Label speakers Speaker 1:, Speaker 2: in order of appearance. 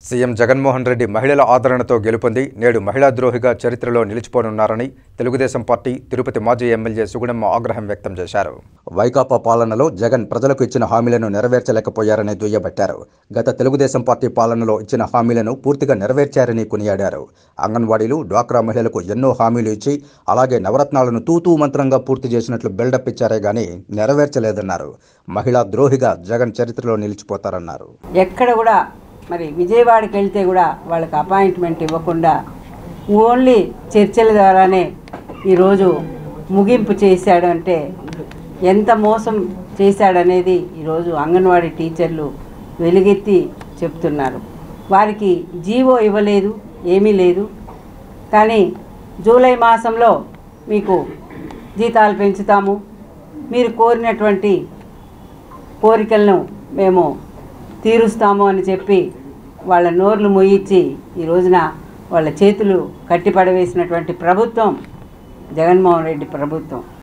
Speaker 1: CM Jaganmohan Reddy మహిళల ఆదరణతో గెలుపొంది నేడు మహిళా ద్రోహిగా చరిత్రలో నిలిచిపోనున్నారని తెలుగుదేశం పార్టీ తిరుపతి మాజీ ఎమ్మెల్యే సుగుణమ్మ ఆగ్రహం వ్యక్తం చేశారు. వైకాపా పాలనలో జగన్ ప్రజలకు ఇచ్చిన హామీలను నెరవేర్చలేకపోయారని దుయ్యబట్టారు. గత తెలుగుదేశం పార్టీ పాలనలో ఇచ్చిన హామీలను పూర్తిగా నెరవేర్చారని కొనియాడారు. అంగన్వాడీలు, డ్వాక్రా మహిళలకు ఎన్నో హామీలు ఇచ్చి అలాగే నవరత్నాలను తూతూ మంత్రంగా పూర్తి చేసినట్లు బిల్డప్ ఇచ్చారే గానీ నెరవేర్చలేదన్నారు. మహిళా ద్రోహిగా జగన్ చరిత్రలో నిలిచిపోతారన్నారు.
Speaker 2: ఎక్కడ కూడా మరి విజయవాడకి వెళ్తే కూడా వాళ్ళకి అపాయింట్మెంట్ ఇవ్వకుండా ఓన్లీ చర్చల ద్వారానే ఈరోజు ముగింపు చేశాడు. అంటే ఎంత మోసం చేశాడనేది ఈరోజు అంగన్వాడీ టీచర్లు వెలుగెత్తి చెప్తున్నారు. వారికి జీవో ఇవ్వలేదు, ఏమీ లేదు. కానీ జూలై మాసంలో మీకు జీతాలు పెంచుతాము, మీరు కోరినటువంటి కోరికలను మేము తీరుస్తాము అని చెప్పి వాళ్ళ నోర్లు మొయ్యించి ఈ రోజున వాళ్ళ చేతులు కట్టిపడవేసినటువంటి ప్రభుత్వం జగన్మోహన్ రెడ్డి ప్రభుత్వం.